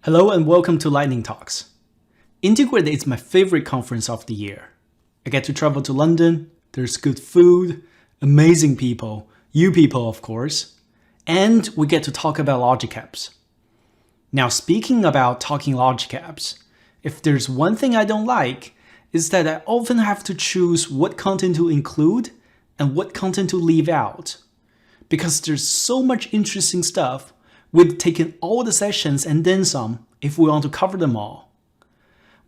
Hello and welcome to Lightning Talks. Integrate is my favorite conference of the year. I get to travel to London, there's good food, amazing people, you people of course, and we get to talk about logic apps. Now speaking about talking logic apps, if there's one thing I don't like, is that I often have to choose what content to include and what content to leave out. Because there's so much interesting stuff, we've taken all the sessions and then some if we want to cover them all.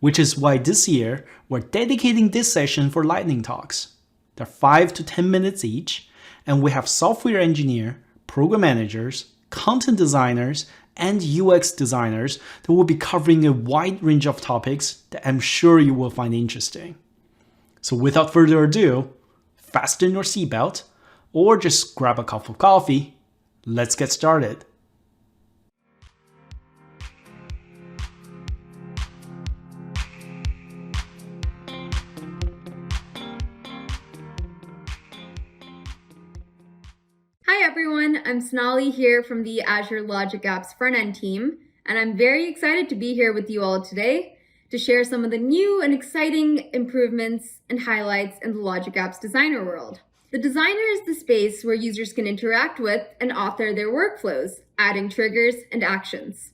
Which is why this year, we're dedicating this session for Lightning Talks. They're 5 to 10 minutes each, and we have software engineer, program managers, content designers, and UX designers that will be covering a wide range of topics that I'm sure you will find interesting. So without further ado, fasten your seatbelt, or just grab a cup of coffee. Let's get started. Hi everyone, I'm Sonali here from the Azure Logic Apps front-end team, and I'm very excited to be here with you all today to share some of the new and exciting improvements and highlights in the Logic Apps designer world. The designer is the space where users can interact with and author their workflows, adding triggers and actions.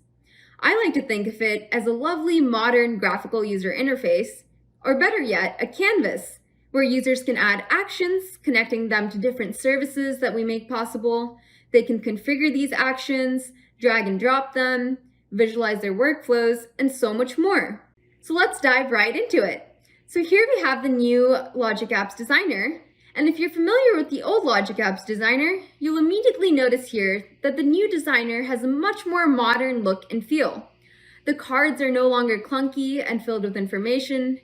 I like to think of it as a lovely modern graphical user interface, or better yet, a canvas, where users can add actions, connecting them to different services that we make possible. They can configure these actions, drag and drop them, visualize their workflows, and so much more. So let's dive right into it. So here we have the new Logic Apps Designer. And if you're familiar with the old Logic Apps Designer, you'll immediately notice here that the new designer has a much more modern look and feel. The cards are no longer clunky and filled with information.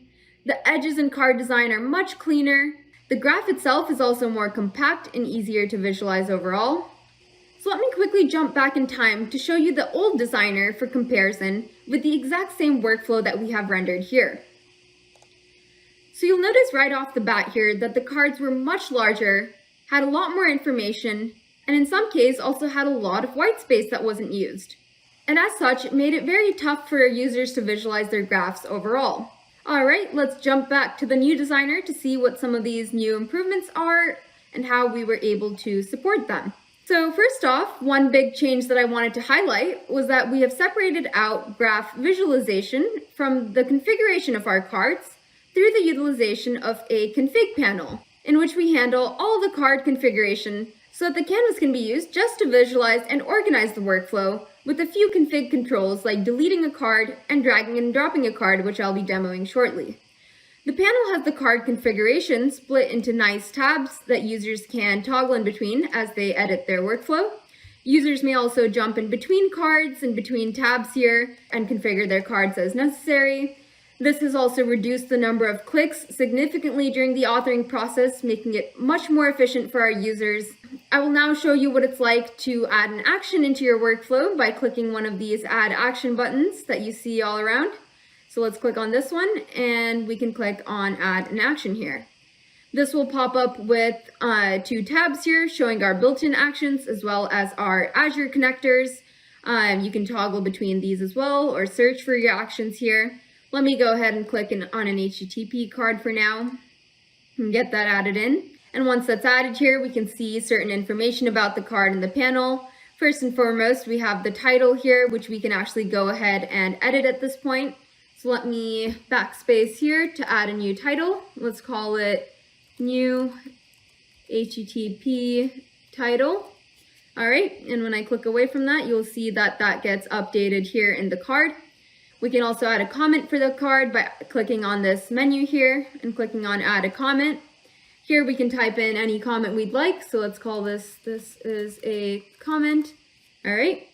The edges in card design are much cleaner. The graph itself is also more compact and easier to visualize overall. So let me quickly jump back in time to show you the old designer for comparison with the exact same workflow that we have rendered here. So you'll notice right off the bat here that the cards were much larger, had a lot more information, and in some cases also had a lot of white space that wasn't used. And as such, it made it very tough for users to visualize their graphs overall. All right, let's jump back to the new designer to see what some of these new improvements are and how we were able to support them. So first off, one big change that I wanted to highlight was that we have separated out graph visualization from the configuration of our cards through the utilization of a config panel, in which we handle all the card configuration so that the canvas can be used just to visualize and organize the workflow with a few config controls like deleting a card and dragging and dropping a card, which I'll be demoing shortly. The panel has the card configuration split into nice tabs that users can toggle in between as they edit their workflow. Users may also jump in between cards and between tabs here and configure their cards as necessary. This has also reduced the number of clicks significantly during the authoring process, making it much more efficient for our users. I will now show you what it's like to add an action into your workflow by clicking one of these add action buttons that you see all around. So let's click on this one and we can click on add an action here. This will pop up with 2 tabs here showing our built-in actions as well as our Azure connectors. You can toggle between these as well or search for your actions here. Let me go ahead and click on an HTTP card for now and get that added in. And once that's added here, we can see certain information about the card in the panel. First and foremost, we have the title here, which we can actually go ahead and edit at this point. So let me backspace here to add a new title. Let's call it new HTTP title. All right, and when I click away from that, you'll see that that gets updated here in the card. We can also add a comment for the card by clicking on this menu here and clicking on add a comment. Here we can type in any comment we'd like. So let's call this is a comment. All right.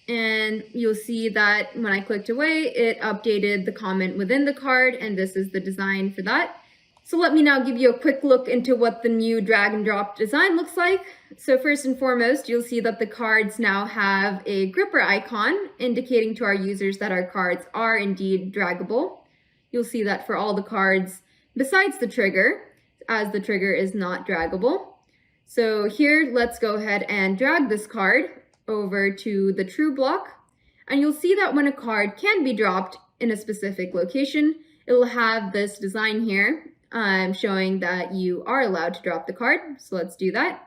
And you'll see that when I clicked away, it updated the comment within the card, and this is the design for that. So let me now give you a quick look into what the new drag and drop design looks like. So first and foremost, you'll see that the cards now have a gripper icon indicating to our users that our cards are indeed draggable. You'll see that for all the cards besides the trigger, as the trigger is not draggable. So here, let's go ahead and drag this card over to the true block. And you'll see that when a card can be dropped in a specific location, it will have this design here showing that you are allowed to drop the card. So let's do that.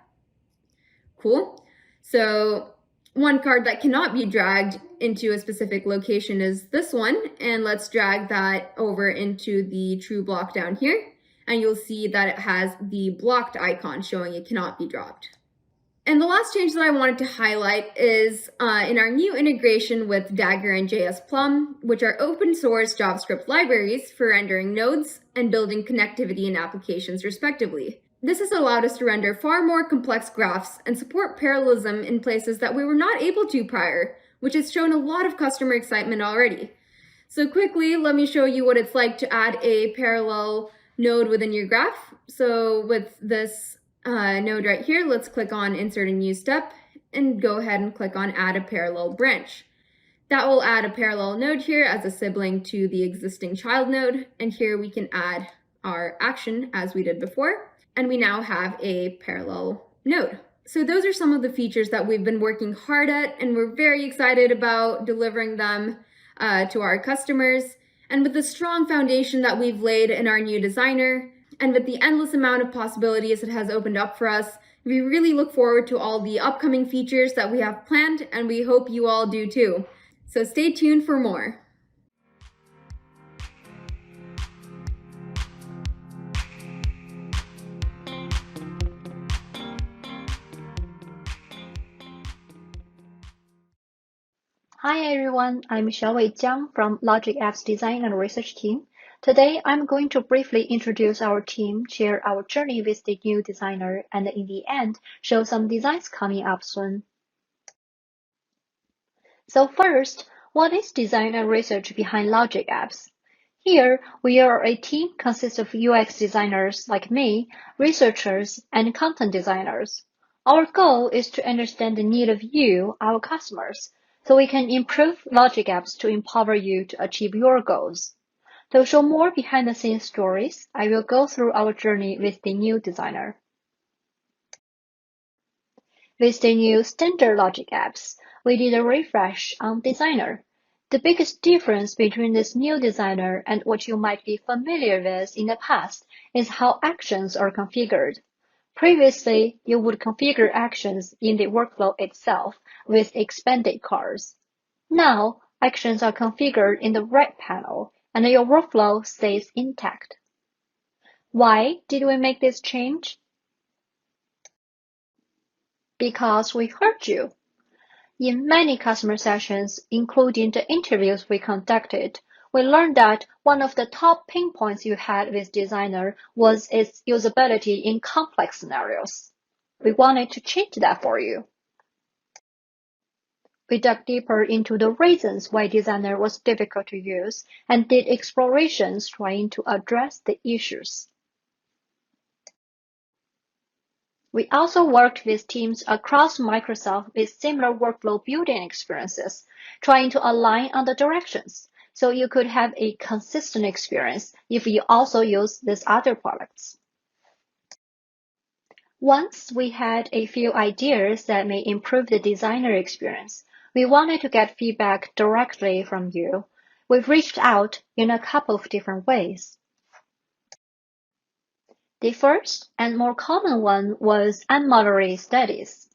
Cool. So one card that cannot be dragged into a specific location is this one. And let's drag that over into the true block down here. And you'll see that it has the blocked icon showing it cannot be dropped. And the last change that I wanted to highlight is in our new integration with Dagger and JS Plum, which are open source JavaScript libraries for rendering nodes and building connectivity in applications respectively. This has allowed us to render far more complex graphs and support parallelism in places that we were not able to prior, which has shown a lot of customer excitement already. So quickly, let me show you what it's like to add a parallel node within your graph. So with this node right here, let's click on Insert a New Step and go ahead and click on Add a Parallel Branch. That will add a parallel node here as a sibling to the existing child node. And here we can add our action as we did before. And we now have a parallel node. So those are some of the features that we've been working hard at, and we're very excited about delivering them to our customers. And with the strong foundation that we've laid in our new designer, and with the endless amount of possibilities it has opened up for us, we really look forward to all the upcoming features that we have planned, and we hope you all do too. So stay tuned for more. Hi everyone, I'm Xiaowei Jiang from Logic Apps Design and Research Team. Today, I'm going to briefly introduce our team, share our journey with the new designer, and in the end, show some designs coming up soon. So first, what is design and research behind Logic Apps? Here, we are a team consist of UX designers like me, researchers, and content designers. Our goal is to understand the need of you, our customers, so we can improve Logic Apps to empower you to achieve your goals. To show more behind-the-scenes stories, I will go through our journey with the new designer. With the new standard Logic Apps, we did a refresh on Designer. The biggest difference between this new designer and what you might be familiar with in the past is how actions are configured. Previously, you would configure actions in the workflow itself with expanded cards. Now, actions are configured in the right panel, and your workflow stays intact. Why did we make this change? Because we heard you. In many customer sessions, including the interviews we conducted, we learned that one of the top pain points you had with Designer was its usability in complex scenarios. We wanted to change that for you. We dug deeper into the reasons why Designer was difficult to use and did explorations trying to address the issues. We also worked with teams across Microsoft with similar workflow building experiences, trying to align on the directions, so you could have a consistent experience if you also use these other products. Once we had a few ideas that may improve the designer experience, we wanted to get feedback directly from you. We've reached out in a couple of different ways. The first and more common one was unmoderated studies.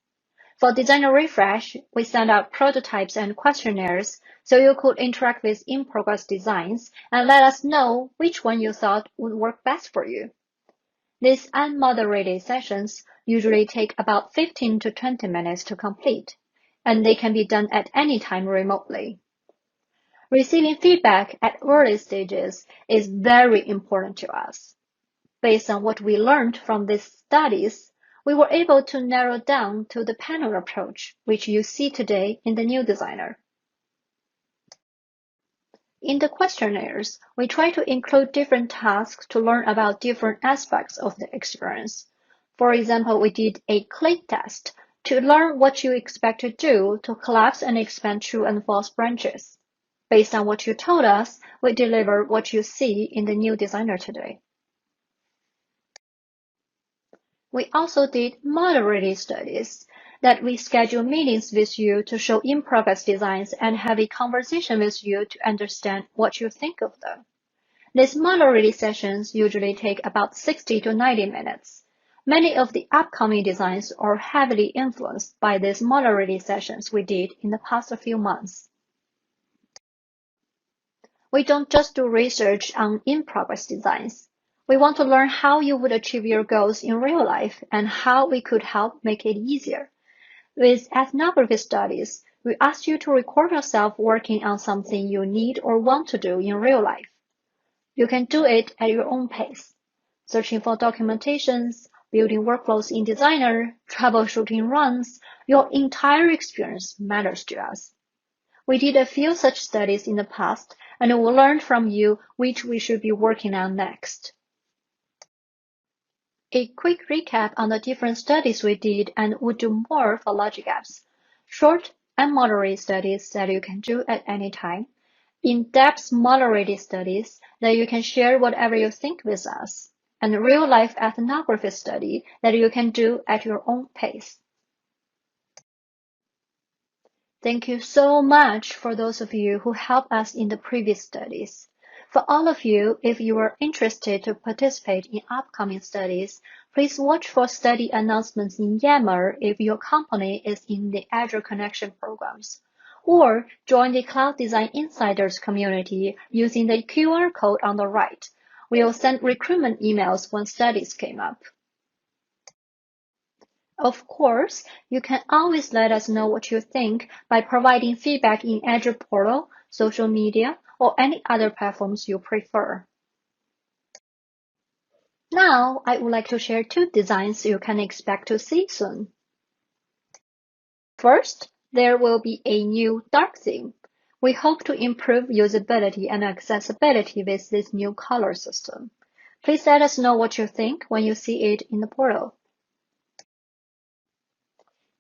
For Designer Refresh, we sent out prototypes and questionnaires so you could interact with in-progress designs and let us know which one you thought would work best for you. These unmoderated sessions usually take about 15 to 20 minutes to complete, and they can be done at any time remotely. Receiving feedback at early stages is very important to us. Based on what we learned from these studies, we were able to narrow down to the panel approach, which you see today in the new designer. In the questionnaires, we try to include different tasks to learn about different aspects of the experience. For example, we did a click test to learn what you expect to do to collapse and expand true and false branches. Based on what you told us, we deliver what you see in the new designer today. We also did moderated studies. that we schedule meetings with you to show in-progress designs and have a conversation with you to understand what you think of them. These model-release sessions usually take about 60 to 90 minutes. Many of the upcoming designs are heavily influenced by these model-release sessions we did in the past few months. We don't just do research on in-progress designs. We want to learn how you would achieve your goals in real life and how we could help make it easier. With ethnography studies, we ask you to record yourself working on something you need or want to do in real life. You can do it at your own pace, searching for documentations, building workflows in Designer, troubleshooting runs. Your entire experience matters to us. We did a few such studies in the past, and we learned from you which we should be working on next. A quick recap on the different studies we did and would do more for Logic Apps. Short and moderate studies that you can do at any time. In-depth moderated studies that you can share whatever you think with us. And real-life ethnography study that you can do at your own pace. Thank you so much for those of you who helped us in the previous studies. For all of you, if you are interested to participate in upcoming studies, please watch for study announcements in Yammer if your company is in the Azure Connection programs, or join the Cloud Design Insiders community using the QR code on the right. We'll send recruitment emails when studies came up. Of course, you can always let us know what you think by providing feedback in Azure Portal, social media, or any other platforms you prefer. Now, I would like to share 2 designs you can expect to see soon. First, there will be a new dark theme. We hope to improve usability and accessibility with this new color system. Please let us know what you think when you see it in the portal.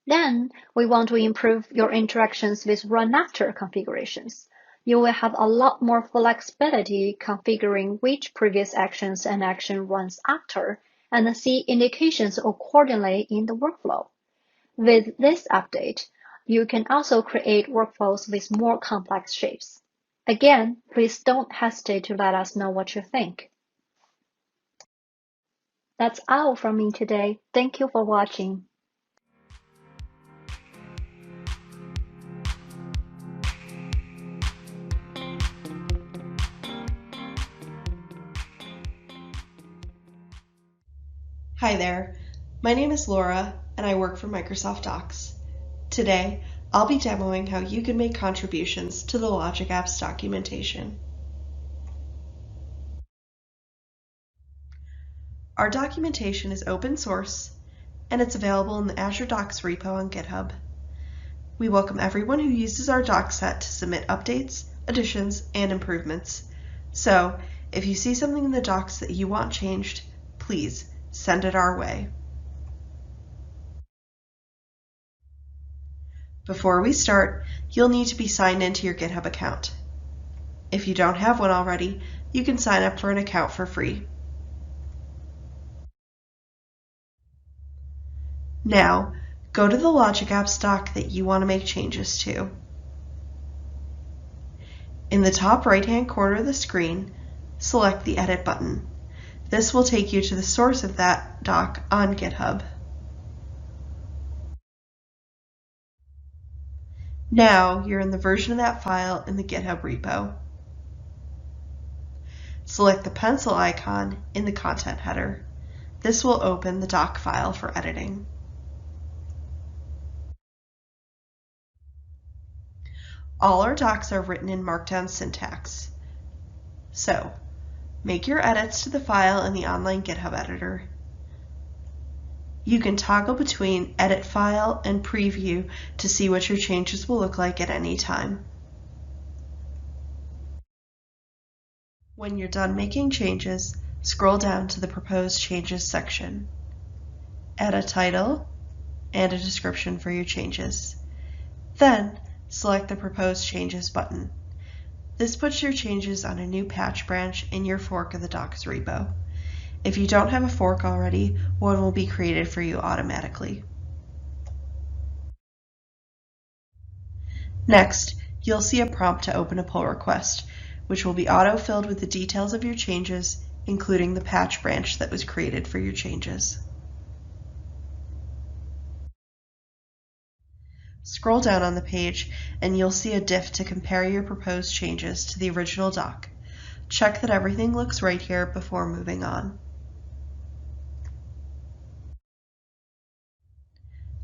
Then, we want to improve your interactions with run-after configurations. You will have a lot more flexibility configuring which previous actions an action runs after and see indications accordingly in the workflow. With this update, you can also create workflows with more complex shapes. Again, please don't hesitate to let us know what you think. That's all from me today. Thank you for watching. Hi there, my name is Laura and I work for Microsoft Docs. Today, I'll be demoing how you can make contributions to the Logic Apps documentation. Our documentation is open source and it's available in the Azure Docs repo on GitHub. We welcome everyone who uses our doc set to submit updates, additions, and improvements. So, if you see something in the docs that you want changed, please send it our way. Before we start, you'll need to be signed into your GitHub account. If you don't have one already, you can sign up for an account for free. Now, go to the Logic Apps doc that you want to make changes to. In the top right-hand corner of the screen, select the Edit button. This will take you to the source of that doc on GitHub. Now you're in the version of that file in the GitHub repo. Select the pencil icon in the content header. This will open the doc file for editing. All our docs are written in Markdown syntax. So, make your edits to the file in the online GitHub editor. You can toggle between Edit File and Preview to see what your changes will look like at any time. When you're done making changes, scroll down to the Proposed Changes section. Add a title and a description for your changes. Then, select the Proposed Changes button. This puts your changes on a new patch branch in your fork of the Docs repo. If you don't have a fork already, one will be created for you automatically. Next, you'll see a prompt to open a pull request, which will be auto-filled with the details of your changes, including the patch branch that was created for your changes. Scroll down on the page and you'll see a diff to compare your proposed changes to the original doc. Check that everything looks right here before moving on.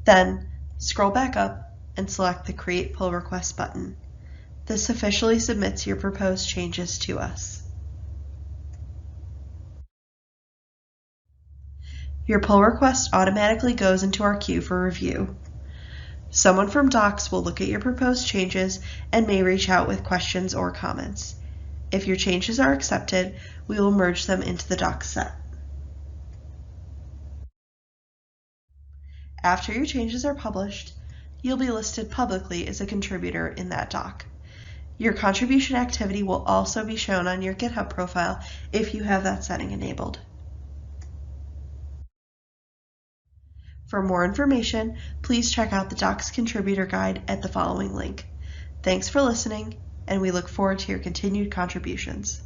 Then, scroll back up and select the Create Pull Request button. This officially submits your proposed changes to us. Your pull request automatically goes into our queue for review. Someone from Docs will look at your proposed changes and may reach out with questions or comments. If your changes are accepted, we will merge them into the Docs set. After your changes are published, you'll be listed publicly as a contributor in that doc. Your contribution activity will also be shown on your GitHub profile if you have that setting enabled. For more information, please check out the Docs Contributor Guide at the following link. Thanks for listening, and we look forward to your continued contributions.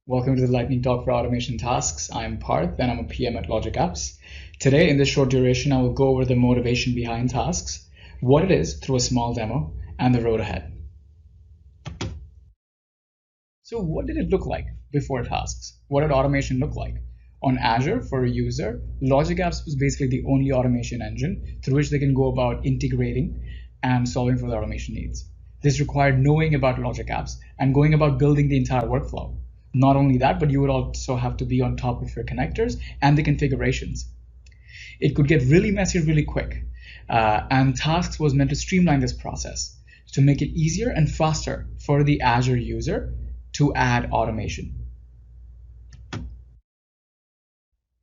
Welcome to the Lightning Talk for Automation Tasks. I'm Parth and I'm a PM at Logic Apps. Today, in this short duration, I will go over the motivation behind tasks, what it is through a small demo, and the road ahead. So what did it look like before tasks? What did automation look like? On Azure, for a user, Logic Apps was basically the only automation engine through which they can go about integrating and solving for their automation needs. This required knowing about Logic Apps and going about building the entire workflow. Not only that, but you would also have to be on top of your connectors and the configurations. It could get really messy really quick, and tasks was meant to streamline this process to make it easier and faster for the Azure user to add automation.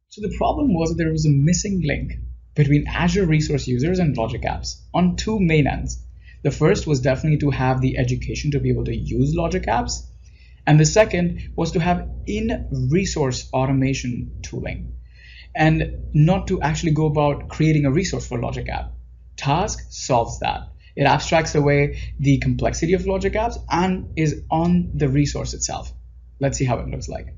So the problem was that there was a missing link between Azure resource users and Logic Apps on two main ends. The first was definitely to have the education to be able to use Logic Apps, and the second was to have in-resource automation tooling and not to actually go about creating a resource for Logic App. Task solves that. It abstracts away the complexity of Logic Apps and is on the resource itself. Let's see how it looks like.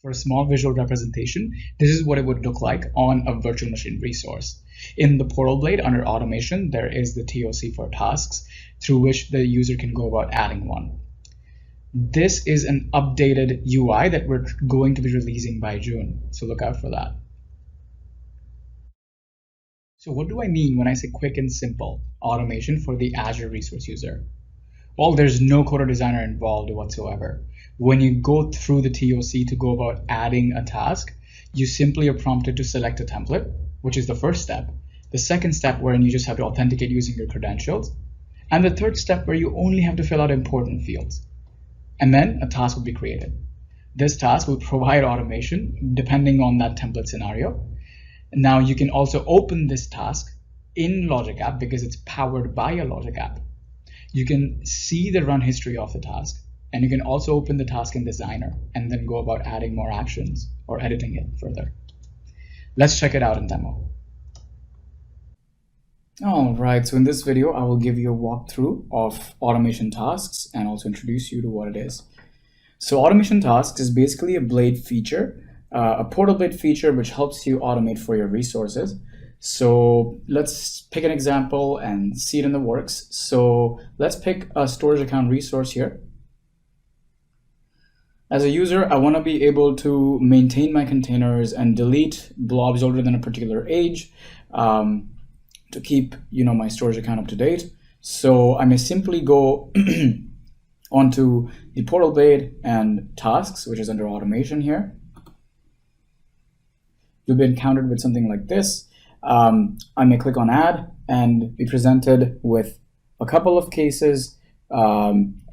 For a small visual representation, this is what it would look like on a virtual machine resource. In the portal blade under automation, there is the TOC for tasks through which the user can go about adding one. This is an updated UI that we're going to be releasing by June, so look out for that. So what do I mean when I say quick and simple automation for the Azure resource user? Well, there's no coder designer involved whatsoever. When you go through the TOC to go about adding a task, you simply are prompted to select a template, which is the first step. The second step wherein you just have to authenticate using your credentials. And the third step where you only have to fill out important fields. And then a task will be created. This task will provide automation depending on that template scenario. Now you can also open this task in Logic App because it's powered by a Logic App. You can see the run history of the task, and you can also open the task in Designer and then go about adding more actions or editing it further. Let's check it out in demo. All right, so in this video, I will give you a walkthrough of automation tasks and also introduce you to what it is. So automation tasks is basically a blade feature, a portal blade feature which helps you automate for your resources. So let's pick an example and see it in the works. So let's pick a storage account resource here. As a user, I want to be able to maintain my containers and delete blobs older than a particular age to keep my storage account up to date. So I may simply go onto the portal blade and tasks, which is under automation here. You'll be encountered with something like this. I may click on add and be presented with a couple of cases,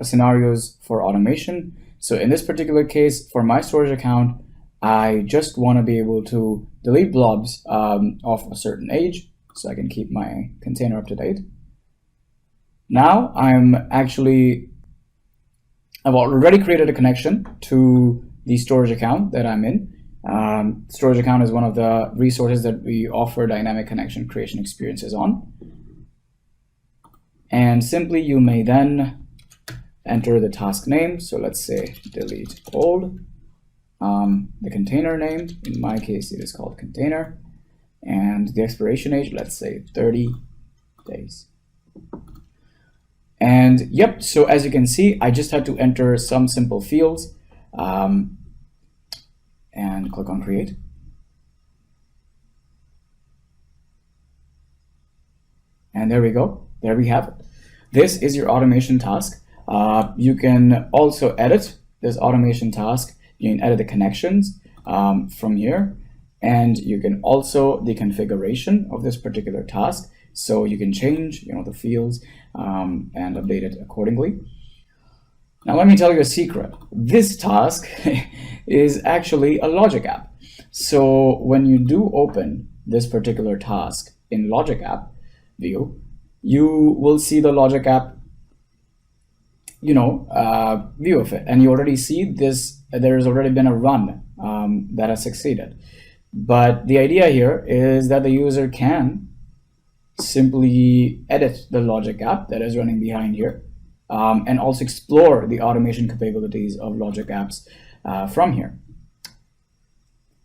scenarios for automation. So in this particular case, for my storage account, I just want to be able to delete blobs of a certain age so I can keep my container up to date. Now I've already created a connection to the storage account that I'm in. Storage account is one of the resources that we offer dynamic connection creation experiences on. And simply you may then enter the task name. So let's say delete old. The container name, in my case, it is called container. And the expiration age, let's say 30 days. And yep, so as you can see, I just had to enter some simple fields and click on create. And there we go. There we have it. This is your automation task. You can also edit this automation task. You can edit the connections from here. And you can also the configuration of this particular task. So you can change, the fields and update it accordingly. Now let me tell you a secret. This task is actually a logic app. So when you do open this particular task in logic app view, you will see the logic app view of it, and you already see this. There has already been a run that has succeeded. But the idea here is that the user can simply edit the logic app that is running behind here and also explore the automation capabilities of logic apps from here.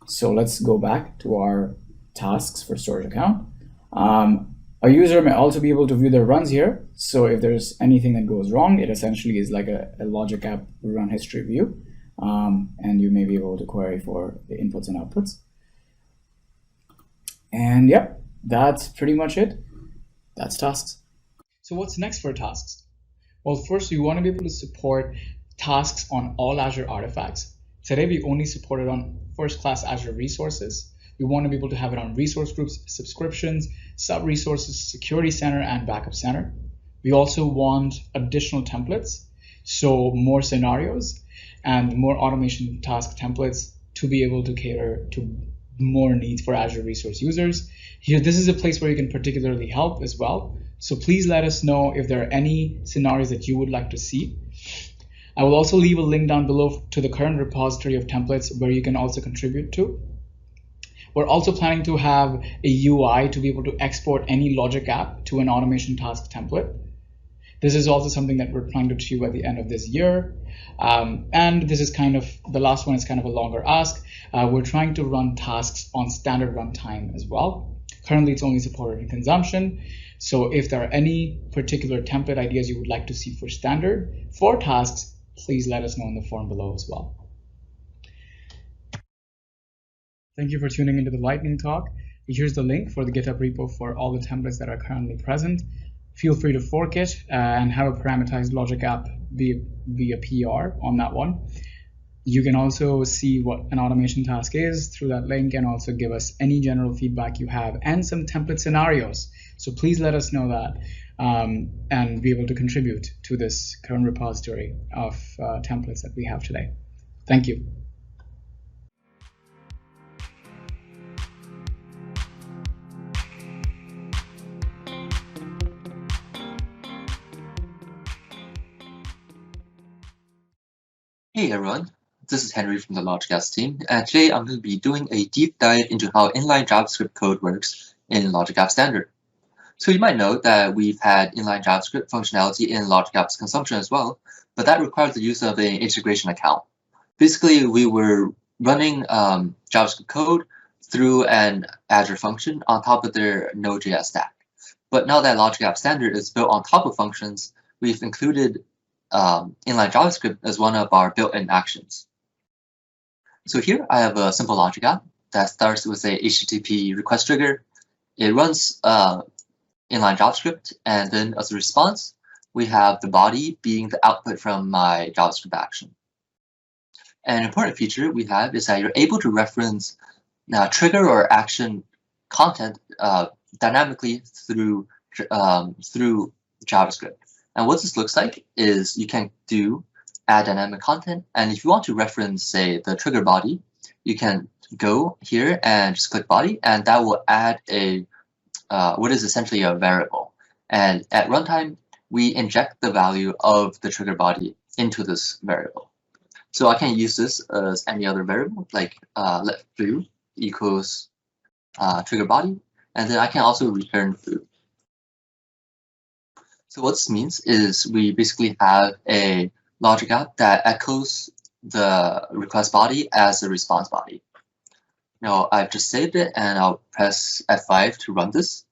So let's go back to our tasks for storage account. A user may also be able to view their runs here. So if there's anything that goes wrong, it essentially is like a logic app run history view. And you may be able to query for the inputs and outputs. And yep, that's pretty much it. That's tasks. So what's next for tasks? Well, first, we want to be able to support tasks on all Azure artifacts. Today, we only support it on first-class Azure resources. We want to be able to have it on resource groups, subscriptions, sub-resources, security center, and backup center. We also want additional templates, so more scenarios and more automation task templates to be able to cater to more needs for Azure resource users. Here, this is a place where you can particularly help as well. So please let us know if there are any scenarios that you would like to see. I will also leave a link down below to the current repository of templates where you can also contribute to. We're also planning to have a UI to be able to export any logic app to an automation task template. This is also something that we're planning to achieve at the end of this year. And this is the last one is kind of a longer ask. We're trying to run tasks on standard runtime as well. Currently, it's only supported in consumption. So if there are any particular template ideas you would like to see for standard for tasks, please let us know in the forum below as well. Thank you for tuning into the lightning talk. Here's the link for the GitHub repo for all the templates that are currently present. Feel free to fork it and have a parameterized logic app be a PR on that one. You can also see what an automation task is through that link and also give us any general feedback you have and some template scenarios. So please let us know that and be able to contribute to this current repository of templates that we have today. Thank you. Hey everyone, this is Henry from the LogicApps team, and today I'm going to be doing a deep dive into how inline JavaScript code works in LogicApps Standard. So you might know that we've had inline JavaScript functionality in LogicApps Consumption as well, but that requires the use of an integration account. Basically, we were running JavaScript code through an Azure function on top of their Node.js stack. But now that LogicApps Standard is built on top of functions, we've included inline JavaScript as one of our built-in actions. So here I have a simple logic app that starts with a HTTP request trigger. It runs inline JavaScript, and then as a response, we have the body being the output from my JavaScript action. An important feature we have is that you're able to reference trigger or action content dynamically through JavaScript. And what this looks like is you can do add dynamic content. And if you want to reference, say, the trigger body, you can go here and just click body, and that will add a what is essentially a variable. And at runtime, we inject the value of the trigger body into this variable. So I can use this as any other variable, like let foo equals trigger body, and then I can also return foo. So what this means is we basically have a logic app that echoes the request body as the response body. Now I've just saved it and I'll press F5 to run this.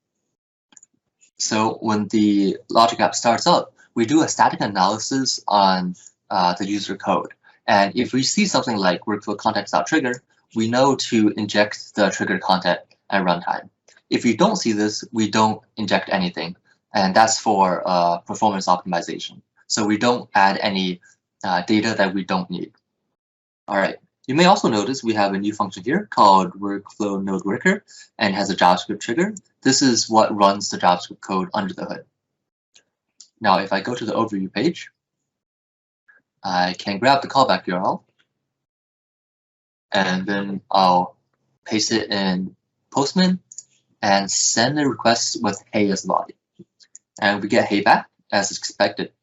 So when the logic app starts up, we do a static analysis on the user code. And if we see something like workflow context.trigger, we know to inject the trigger content at runtime. If we don't see this, we don't inject anything. And that's for performance optimization. So we don't add any data that we don't need. All right. You may also notice we have a new function here called workflow node worker and has a JavaScript trigger. This is what runs the JavaScript code under the hood. Now, if I go to the overview page, I can grab the callback URL and then I'll paste it in Postman and send a request with hey as the body. And we get hey back as expected.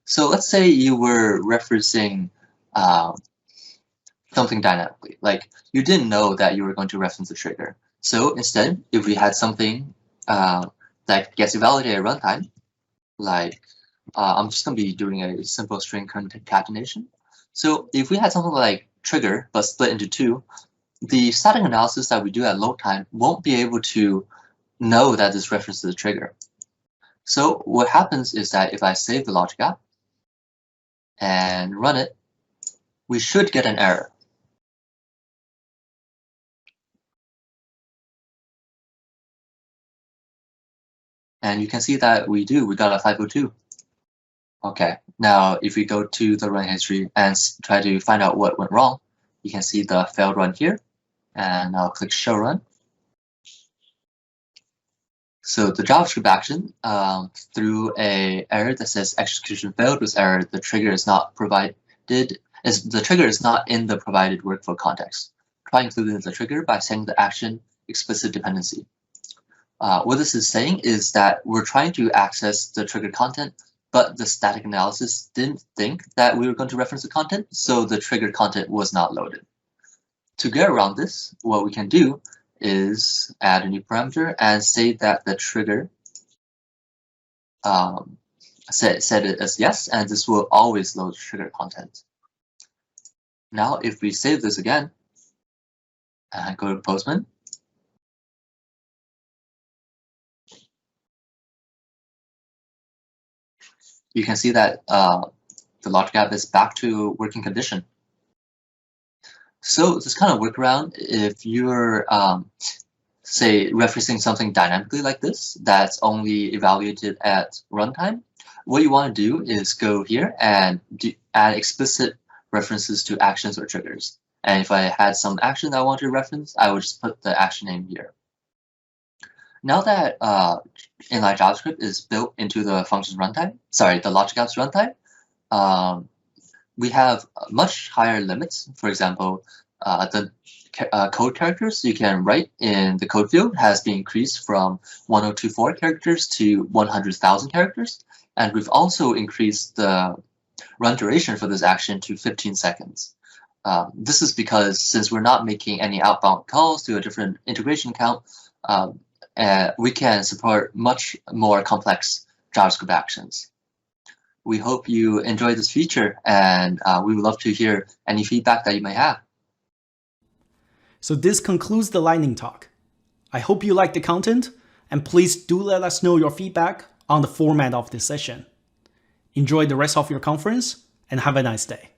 So let's say you were referencing something dynamically, like you didn't know that you were going to reference the trigger. So instead, if we had something that gets invalidated at runtime, like I'm just going to be doing a simple string concatenation. So if we had something like trigger, but split into two, the static analysis that we do at load time won't be able to know that this references the trigger. So what happens is that if I save the logic app and run it, we should get an error. And you can see that we got a 502. Okay, now if we go to the run history and try to find out what went wrong, you can see the failed run here, and I'll click show run. So the JavaScript action through a error that says execution failed with error, the trigger is not provided, the trigger is not in the provided workflow context. Try including the trigger by setting the action explicit dependency. What this is saying is that we're trying to access the trigger content, but the static analysis didn't think that we were going to reference the content, so the trigger content was not loaded. To get around this, what we can do is add a new parameter and say that the trigger set it as yes, and this will always load trigger content. Now, if we save this again and go to Postman, you can see that the logic app is back to working condition. So this kind of workaround, if you're, say, referencing something dynamically like this, that's only evaluated at runtime, what you want to do is go here and add explicit references to actions or triggers. And if I had some action that I want to reference, I would just put the action name here. Now that inline JavaScript is built into the function's runtime, the logic app's runtime, we have much higher limits. For example, the code characters you can write in the code field has been increased from 1024 characters to 100,000 characters. And we've also increased the run duration for this action to 15 seconds. This is because since we're not making any outbound calls to a different integration account, we can support much more complex JavaScript actions. We hope you enjoy this feature, and we would love to hear any feedback that you may have. So this concludes the lightning talk. I hope you liked the content, and please do let us know your feedback on the format of this session. Enjoy the rest of your conference, and have a nice day.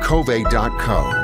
Cove.co